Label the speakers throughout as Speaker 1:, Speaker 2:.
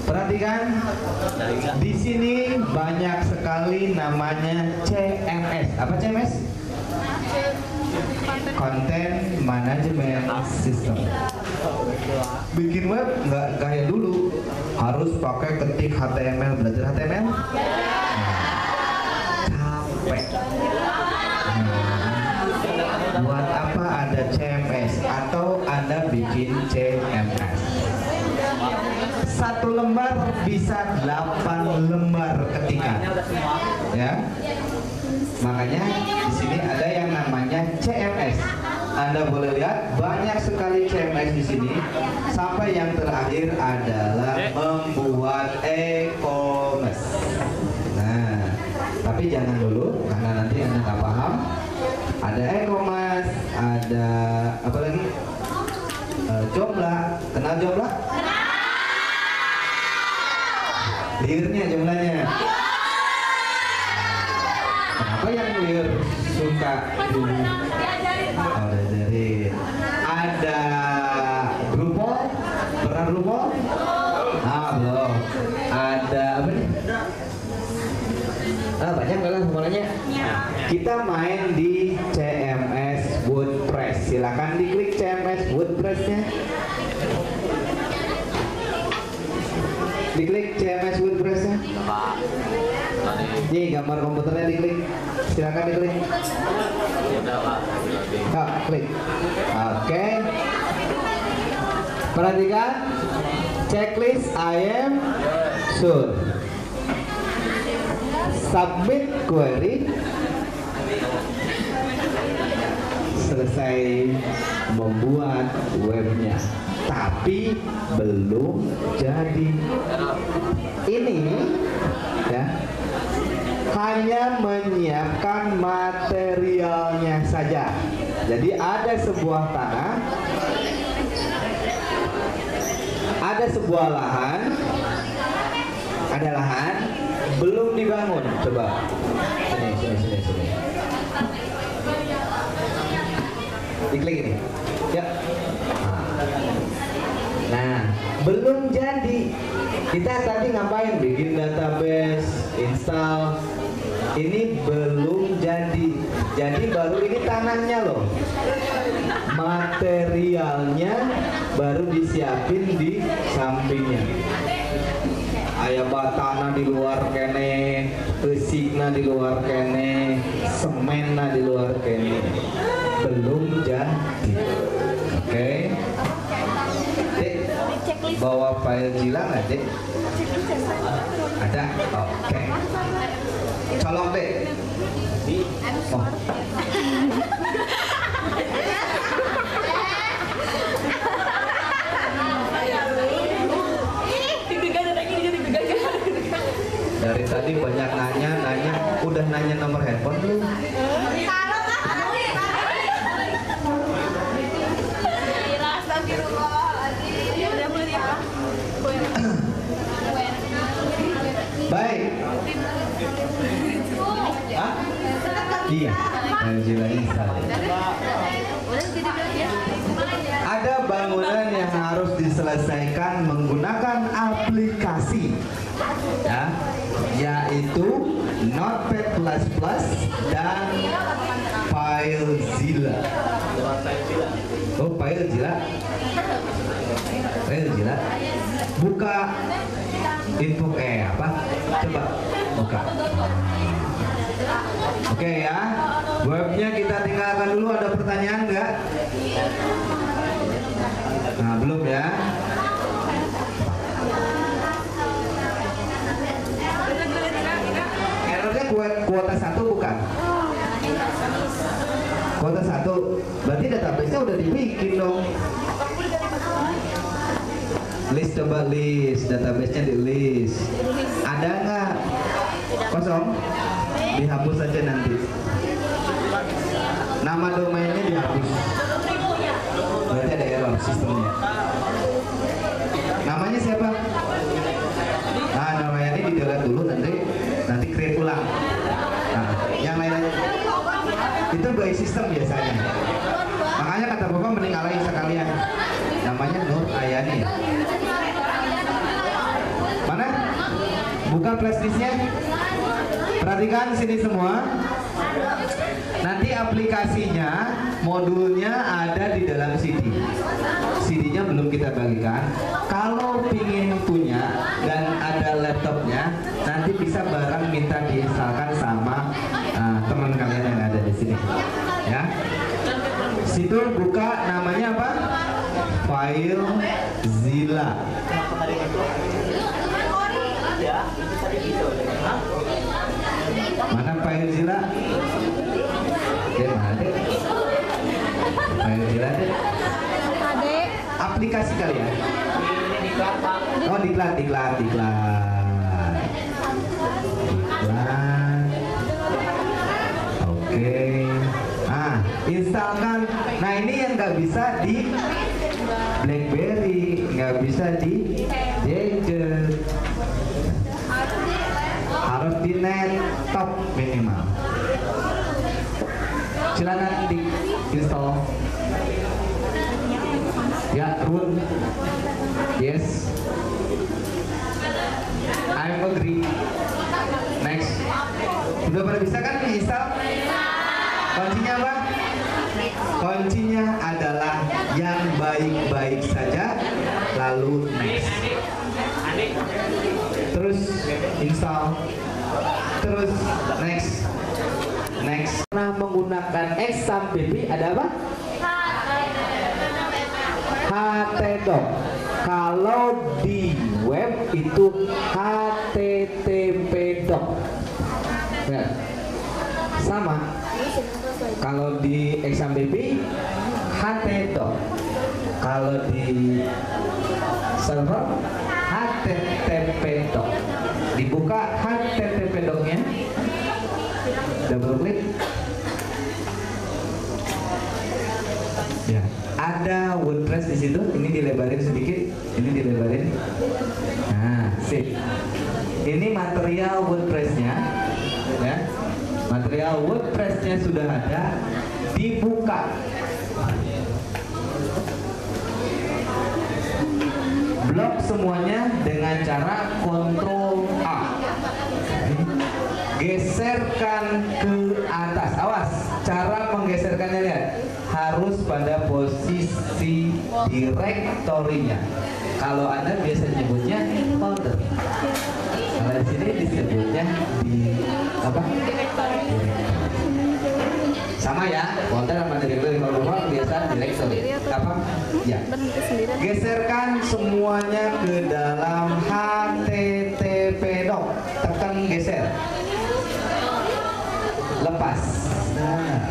Speaker 1: Perhatikan, di sini banyak sekali namanya CMS. Apa CMS? Content Management System. Bikin web nggak kayak dulu, harus pakai ketik HTML, belajar HTML. Capek. Buat apa ada CMS atau Anda bikin CMS? Satu lembar bisa 8 lembar ketikan, ya. Makanya di sini ada yang namanya CMS. Anda boleh lihat banyak sekali CMS di sini. Sampai yang terakhir adalah membuat e-commerce. Nah, tapi jangan dulu karena nanti Anda nggak paham. Ada e-commerce, ada apa lagi? Joomla. Kenal Joomla? Liurnya jumlahnya. Kenapa yang liur suka dulu? Oh, diajarin. Ada Drupal, pernah Drupal? Ah, belum. Ada apa nih? Banyak lah semuanya. Kita main di CMS WordPress. Silakan diklik CMS WordPress-nya. Diklik CMS WordPress-nya. Nih gambar komputernya diklik. Silakan diklik. Klik. Oke. Perhatikan checklist I am sure. Submit query. Selesai membuat webnya, tapi belum jadi. Ini ya hanya menyiapkan materialnya saja. Jadi ada sebuah tanah, ada sebuah lahan, ada lahan belum dibangun. Coba sini. Diklik ini, ya. Nah, belum jadi. Kita tadi ngapain? Bikin database, install. Ini belum jadi. Jadi baru ini tanahnya loh. Materialnya baru disiapin di sampingnya. Aya batana di luar kene, besikna di luar kene, semenna di luar kene. Belum jadi. Oke. Dek, bawa file Jila nggak, Dek? Ada? Oke. Colok, Dek. Oh. Dari tadi banyak nanya, udah nanya nomor handphone belum? Baik. Hah? Iya. Ada bangunan yang harus diselesaikan menggunakan aplikasi, ya, yaitu Notepad++ dan FileZilla. Oh, FileZilla. Buka info apa? Coba buka. Oke ya, webnya kita tinggalkan dulu. Ada pertanyaan nggak? Nah, belum ya. Errornya kuota 1 bukan? Kuota 1, berarti database-nya udah dibikin dong. List, coba list, database-nya di list. Ada nggak? Kosong? Dihapus saja nanti. Nama domainnya dihapus. Berarti ada error sistemnya. Namanya siapa? Nah, namanya ini di-delete dulu, nanti create ulang. Nah, yang lainnya itu by sistem biasanya. Makanya kata Bapak mending alain sekalian. Namanya Nur Ayani. Buka flashdisknya. Perhatikan sini semua. Nanti aplikasinya, modulnya ada di dalam CD. CD-nya belum kita bagikan. Kalau pingin punya dan ada laptopnya, nanti bisa bareng minta diinstalkan sama teman kalian yang ada di sini. Ya. Situ buka namanya apa? FileZilla. Mana FileZilla? Mana deh? FileZilla deh. Aplikasi kali ya? Oh, diklat. Oke. Instalkan. Nah, ini yang nggak bisa di BlackBerry, nggak bisa di gadget, harus di laptop minimal. Silakan di install. Ya, run. Yes. I'm agree. Next. Sudah pada bisa kan install? Kuncinya apa? Kuncinya adalah yang baik-baik saja, lalu next. Terus install. Terus next. Pernah menggunakan Exam.bb ada apa? htdoc. Kalau di web itu http-doc. Ya. Sama. Kalau di Exam.bb htdoc. Kalau di server http-doc. Dibuka http-docnya, double klik. Ya, ada WordPress di situ. Ini dilebarin sedikit, ini dilebarin. Nah, sip. Ini material WordPress-nya, ya. Material WordPress-nya sudah ada. Dibuka. Blok semuanya dengan cara Ctrl A. Geserkan ke atas. Awas, cara menggeserkannya lihat. Harus pada posisi direktorinya. Kalau Anda biasa nyebutnya folder. Kalau di sini disebutnya di apa? Direktori. Sama ya, folder sama direktori. Kalau biasa direktori. Apa? Ya. Geserkan semuanya ke dalam http-doc. Tekan geser. Lepas. Nah,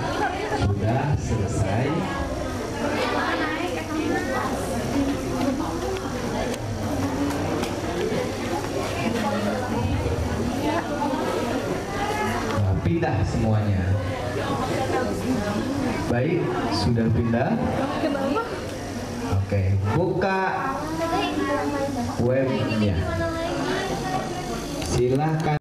Speaker 1: sudah selesai. Nah, pindah semuanya. Baik, sudah pindah. Oke, buka webnya. Silahkan.